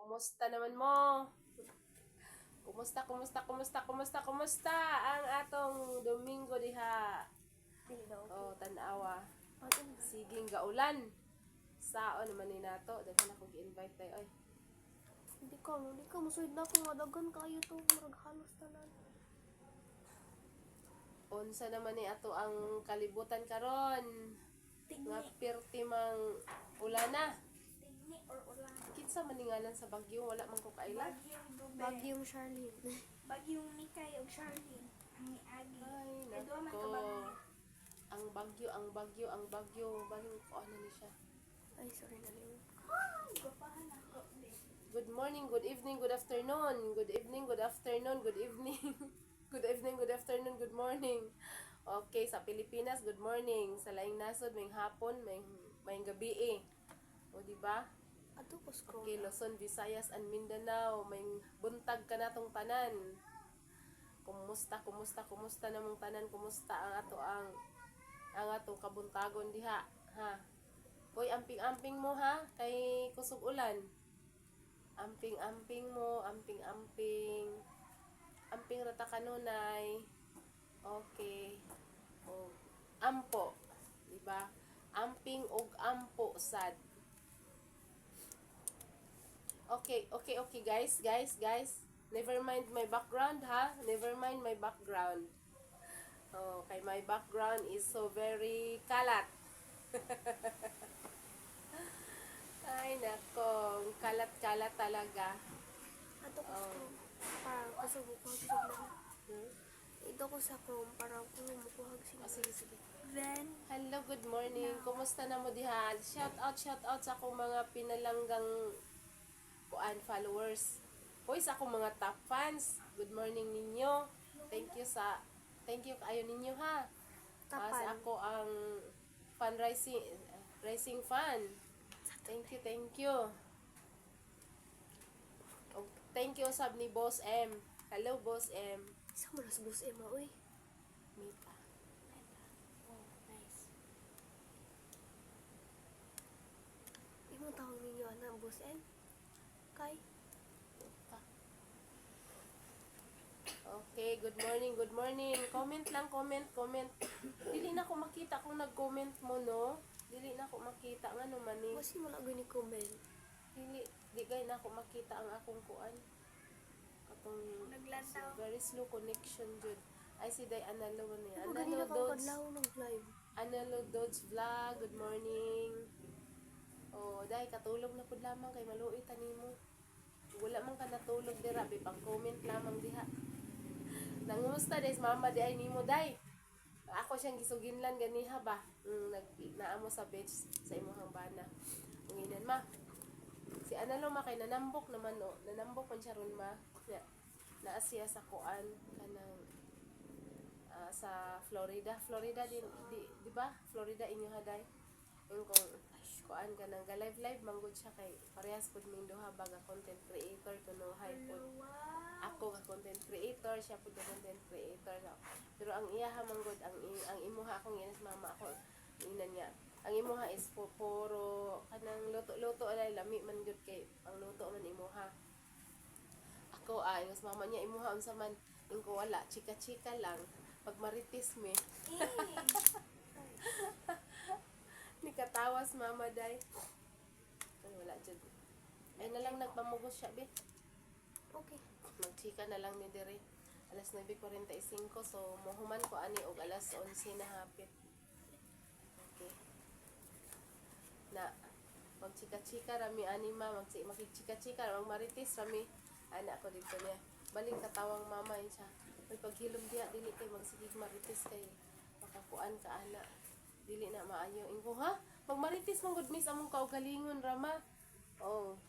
Kumusta naman mo? Kumusta ang atong Domingo diha? Oh, tanawa. Siging gaulan. Sao naman ni nato? Daghan ako gi-invite tayo oy. Hindi ka musuid na ako nga daghan kayo to murag halos tanan. Unsa naman ni ato ang kalibutan karon? Nga perti mang ulana. Tigni or ulan. Kinsa man ni ngalan sa Bagyo? Wala man ko kailan. Bagyong Dube. Bagyong Charlene. Bagyong Mikay ug Charlene. Ang ni Agi. Ay, Kedua man ka nako. bagyo. Ang bagyo. Baling ko ano ni siya. Ay, sorry na lang. Ay, gapahan ako. Good morning, good evening, good afternoon. Good evening, good afternoon, good evening. Good evening, good afternoon, good morning. Okay, sa Pilipinas, good morning. Sa laing nasod, may hapon, may gabi eh. O, di ba? Ato ko scroll. Okay, Luzon, Visayas, and Mindanao, may buntag ka na tong tanan. Kumusta namong tanan? Kumusta ang atong kabuntagon diha? Ha? Hoy, amping-amping mo ha, kay kusog ulan. Amping-amping mo, amping rata kanunay. Okay. O, ampo, di ba? Amping og ampo sad. Okay, guys. Never mind my background ha. Never mind my background. Okay, my background is so very kalat. Ay, nako. Kalat talaga. Ato ko scroll. Para kusog lang. Ito ko sa Chrome para ko makuhag Oh, sila. sige. Then, Hello, good morning. Kumusta na mo diha? Shout out sa akong mga pinalanggang followers. Hoy, sa akong mga top fans. Good morning ninyo. Thank you kayo ninyo ha. Sa Tapan. ako ang rising fan. Thank you. Oh, thank you sab ni Boss M. Hello, Boss M. Isa mo nas bus Emma, uy. Mita. oh, nice. Imo tawag ninyo ana bus M. Kay Okay, good morning. Comment lang, comment. Dili na ko makita kung nag-comment mo, no? Dili na ko makita nga naman eh. wasi mo lang gani comment. Di gay na ako makita ang akong kuan. Akong Naglantaw. very slow connection jud. Ay si Day Analo ni. Imo gani na ko kadlaw ng live. Analo Dodge Vlog. Good morning. Oh, Day katulog na pud lamang kay maluoy tanimo. Wala man ka natulog dira, pang comment lamang diha. Nangumusta des mama di ay nimo Day? Ako siyang gisuginlan ganiha ba? Naamo sa beach sa imong bana. Nginan ma. Si Analo ma kay nanambok naman no. Nanambok man siya ron ma. Naa siya sa kuan kanang sa Florida. Florida din di ba? Florida inyo haday. Yung kung kuan ka nang live manggod siya kay parehas pud ming duha baga content creator kuno hay pud. Ako nga content creator, siya pud content creator no. Pero ang iyaha manggod ang imuha akong inas mama ako inan niya. Ang imuha is puro kanang luto alay lami man gud kay ang luto man imuha. Ako inas mama niya imuha unsa man ingko wala chika lang pag marites me. Ni katawas mama day. Ay wala jud. Ay na lang nagpamugos siya be. Okay. Magchika na lang ni dire. Alas 9:45 so mohuman ko ani og alas 11 na hapit. Okay. Na magchika-chika rami anima makikchika-chika ramang marites rami ana ko dito niya. Baling katawang mama yun siya. May paghilom diha dili kay magsigig marites kay makakuan ka ana. Dili na maayo. Ingo ha? Pag marites mong good miss among kaugalingon rama. Oh,